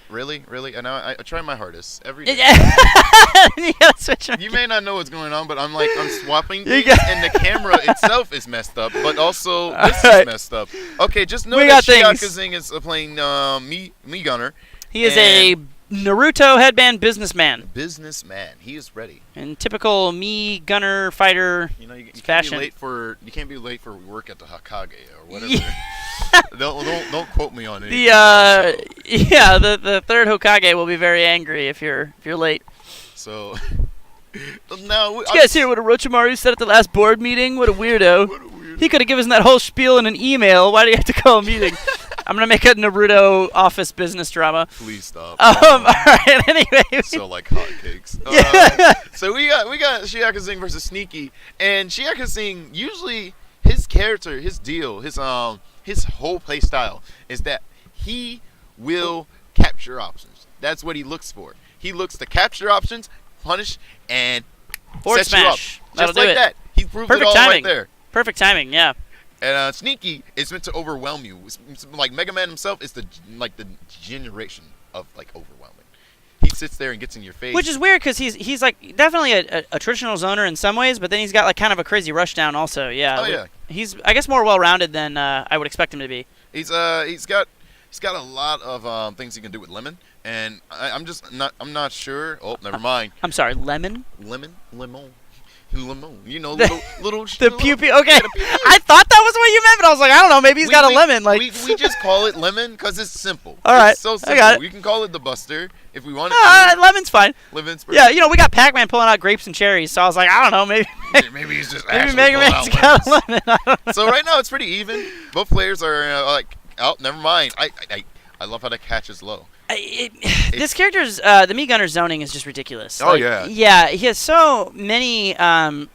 Really, really, and I try my hardest every day. You gotta switch. You may not know what's going on, but I'm swapping You things, and the camera itself is messed up, but also this Alright. is messed up. Okay, just know We that got things. Shiakazing is playing me gunner. He is a Naruto headband businessman Businessman. He is ready. in typical me gunner fighter You know, you can't fashion. you can't be late for work at the Hokage or whatever. Yeah. don't quote me on it. The third Hokage will be very angry if you're late. So now Did you guys hear what Orochimaru said at the last board meeting? What a weirdo. What a weird. He could have given us that whole spiel in an email. Why do you have to call a meeting? I'm gonna make a Naruto office business drama. Please stop. All right. Anyway. So like hotcakes. Yeah. So we got Shiakazing versus Sneaky, and Shiakazing usually his character, his deal, his whole play style is that he will capture options. That's what he looks for. He looks to capture options, punish, and Board set you up. smash. Just That'll do like it. that. He proved Perfect it all timing. right there. Perfect timing. Yeah. And Sneaky is meant to overwhelm you. It's like Mega Man himself is the generation of like overwhelming. He sits there and gets in your face. Which is weird because he's like definitely a traditional zoner in some ways, but then he's got like kind of a crazy rushdown also. Yeah. Oh yeah. He's I guess more well-rounded than I would expect him to be. He's got a lot of things he can do with Lemon, and I'm not sure. Oh, never mind. I'm sorry, lemon. Lemon. You know, The- little. The pew pew. Okay, Yeah, the pew-pew. I thought that was what you meant, but I was like, I don't know. Maybe he's got a lemon. Like, we just call it Lemon because it's simple. All right, It's so I simple. got it. We can call it the Buster if we want it. lemon's fine. Lemon's Yeah, you know, we got Pac-Man pulling out grapes and cherries, so I was like, I don't know, maybe Maybe he's just maybe actually Mega pulling Man's out got a lemons. lemon. I don't know. So right now it's pretty even. Both players are like, oh, never mind. I love how that catch is low. This character's the Mii Gunner zoning is just ridiculous. Oh, Like, yeah. Yeah, he has so many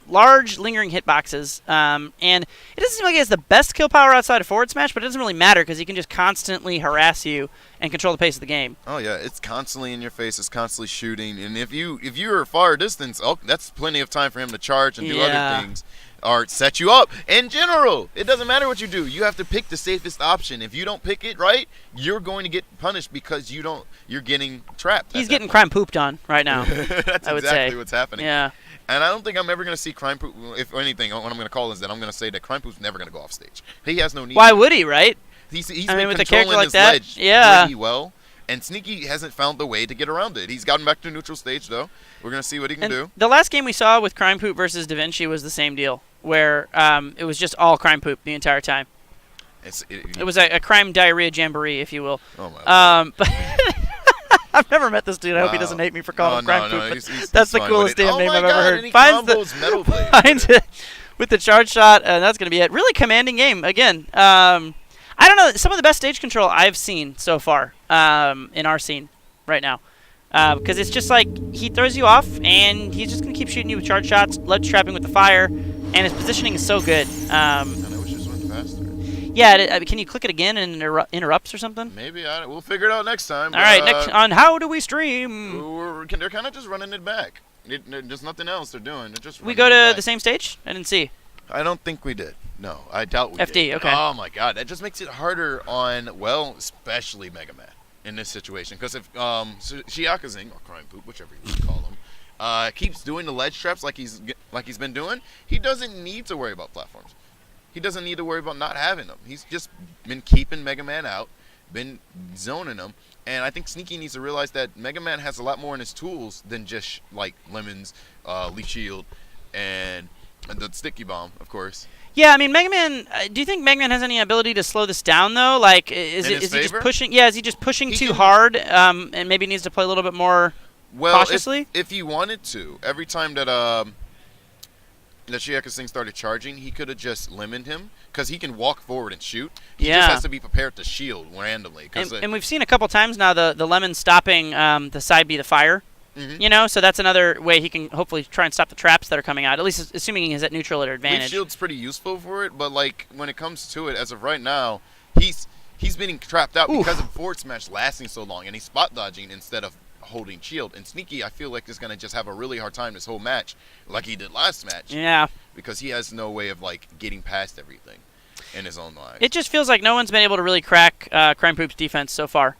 large lingering hitboxes, and it doesn't seem like he has the best kill power outside of forward smash, but it doesn't really matter because he can just constantly harass you and control the pace of the game. Oh yeah, it's constantly in your face. It's constantly shooting, and if you're far distance, oh, that's plenty of time for him to charge and do Yeah. other things, or set you up. In general, it doesn't matter what you do. You have to pick the safest option. If you don't pick it right, you're going to get punished because you're getting trapped. He's getting crime pooped on right now. That's I would exactly say. what's happening. Yeah. And I don't think I'm ever going to see Crime Poop. If anything, what I'm going to call is that I'm going to say that Crime Poop's never going to go off stage. He has no need. Why would he, right? He's I been mean, with a controlling character like his that, ledge yeah. pretty well. And Sneaky hasn't found the way to get around it. He's gotten back to neutral stage, though. We're going to see what he can And do. the last game we saw with Crime Poop versus Da Vinci was the same deal, where it was just all Crime Poop the entire time. It was a crime diarrhea jamboree, if you will. Oh, my But I've never met this dude. I hope he Wow. doesn't hate me for calling him Crime Poop. but he's that's the fine coolest with it. damn Oh name my I've God, ever heard. and he Finds combos Metal Blade. finds it with the charge shot, and that's going to be it. Really commanding game. Again, I don't know. Some of the best stage control I've seen so far in our scene right now. Because it's just like he throws you off, and he's just going to keep shooting you with charge shots, ledge trapping with the fire, and his positioning is so good. I wish this went faster. Yeah, can you click it again and interrupts or something? Maybe. We'll figure it out next time. All right, next on How Do We Stream? They're kind of just running it back. There's nothing else they're doing. They're just We running go it to back. the same stage? I didn't see. I don't think we did. No, I doubt we FD, did. okay. Oh, my God. That just makes it harder on, well, especially Mega Man in this situation. Because if Shiakazing, or Crime Poop, whichever you want to call him, keeps doing the ledge traps like he's been doing, he doesn't need to worry about platforms. He doesn't need to worry about not having them. He's just been keeping Mega Man out, been zoning him. And I think Sneaky needs to realize that Mega Man has a lot more in his tools than just, like, Lemons, Leaf Shield, and the Sticky Bomb, of course. Yeah, I mean, Mega Man. Do you think Mega Man has any ability to slow this down though? Like, is In his he just favor? pushing? Yeah, is he just pushing He too can- hard? And maybe needs to play a little bit more Well, cautiously. if he wanted to, every time that Shiakazing started charging, he could have just lemoned him because he can walk forward and shoot. He Yeah. just has to be prepared to shield randomly. And we've seen a couple times now the lemon stopping the side B the fire. Mhm. You know, so that's another way he can hopefully try and stop the traps that are coming out. At least assuming he is at neutral at Leaf advantage. Shield's pretty useful for it, but like when it comes to it, as of right now, he's being trapped out because of forward smash lasting so long, and he's spot dodging instead of holding shield. And Sneaky, I feel like, is gonna just have a really hard time this whole match, like he did last match, Yeah. because he has no way of like getting past everything in his own mind. It just feels like no one's been able to really crack Crime Poop's defense so far.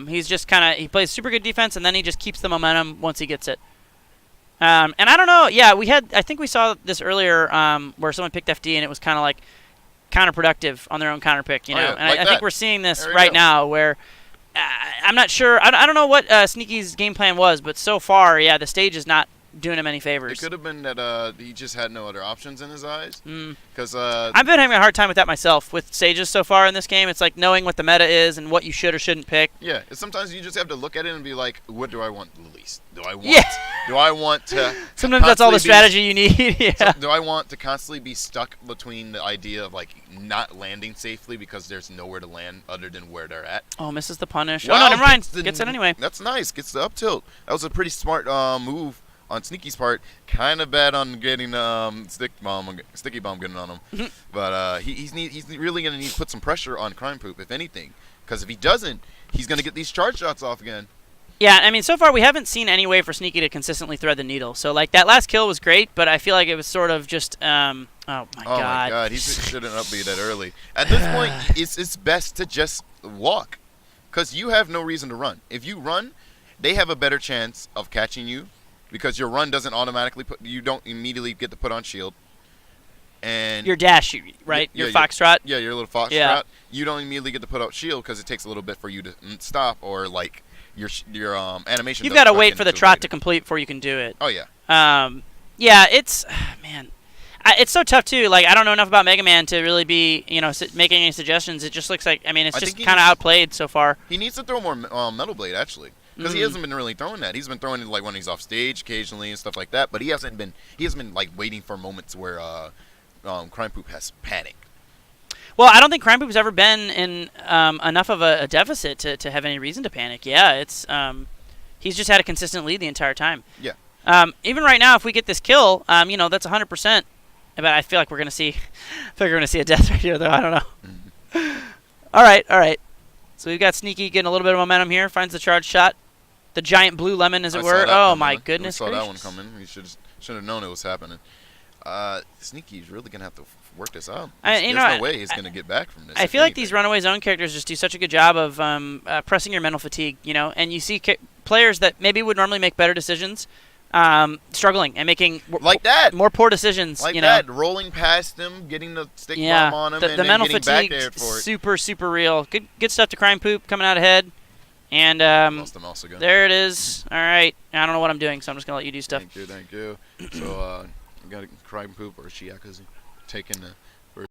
He's just he plays super good defense, and then he just keeps the momentum once he gets it. And I don't know. Yeah, I think we saw this earlier where someone picked FD, and it was kind of like counterproductive on their own counter pick, you know. Yeah, And like I think we're seeing this There we right go. now where I'm not sure. I don't know what Sneaky's game plan was, but so far, yeah, the stage is not doing him any It favors. could have been that he just had no other options in his eyes. Because I've been having a hard time with that myself with stages so far in this game. It's like knowing what the meta is and what you should or shouldn't pick. yeah, sometimes you just have to look at it and be like, what do I want the least? Do I want? Yeah. Do I want to? Sometimes that's all the constantly be- strategy you need. Yeah. Do I want to constantly be stuck between the idea of like not landing safely because there's nowhere to land other than where they're at? Oh, misses the punish. Wow, Oh, no, never mind. gets the- Gets it anyway. That's nice. Gets the up tilt. That was a pretty smart move on Sneaky's part. Kind of bad on getting sticky bomb getting on him. But he's really gonna need to put some pressure on Crime Poop, if anything, because if he doesn't, he's gonna get these charge shots off again. Yeah, I mean, so far we haven't seen any way for Sneaky to consistently thread the needle. So, like, that last kill was great, but I feel like it was sort of just, oh my god. He shouldn't upbeat that early. At this point, it's best to just walk, because you have no reason to run. If you run, they have a better chance of catching you, because your run doesn't automatically you don't immediately get to put on shield. And Your dash, right? Yeah, your foxtrot. Yeah, your little foxtrot. Yeah. You don't immediately get to put out shield because it takes a little bit for you to stop, or like your animation. You've got to wait for the trot to complete before you can do it. Oh yeah. Yeah, it's man, it's so tough too. Like, I don't know enough about Mega Man to really be, making any suggestions. It just looks like, I mean, it's I just think kind of outplayed so far. He needs to throw more Metal Blade actually, because he hasn't been really throwing that. He's been throwing it like when he's off stage occasionally and stuff like that. But he hasn't been like waiting for moments where Crime Poop has panicked. Well, I don't think Crime Poop's ever been in enough of a deficit to have any reason to panic. Yeah, it's he's just had a consistent lead the entire time. Yeah. Even right now, if we get this kill, that's 100%. But I feel like we're gonna see, a death right here, though. I don't know. All right. So we've got Sneaky getting a little bit of momentum here. Finds the charge shot, the giant blue lemon, as it were. Oh my goodness We saw gracious. that one coming. We should have known it was happening. Sneaky's really gonna have to work this out. There's no way he's gonna get back from this. I feel like these runaway zone characters just do such a good job of pressing your mental fatigue, and you see players that maybe would normally make better decisions, struggling and making like that more poor decisions. Like that, rolling past him, getting the stick bomb on him, the and then mental getting back fatigue there for it. super real. Good stuff to Crime Poop coming out ahead, and Lost the mouse again. there it is. All right, I don't know what I'm doing, so I'm just gonna let you do stuff. Thank you. So we got a Crime Poop or Shiakazing taking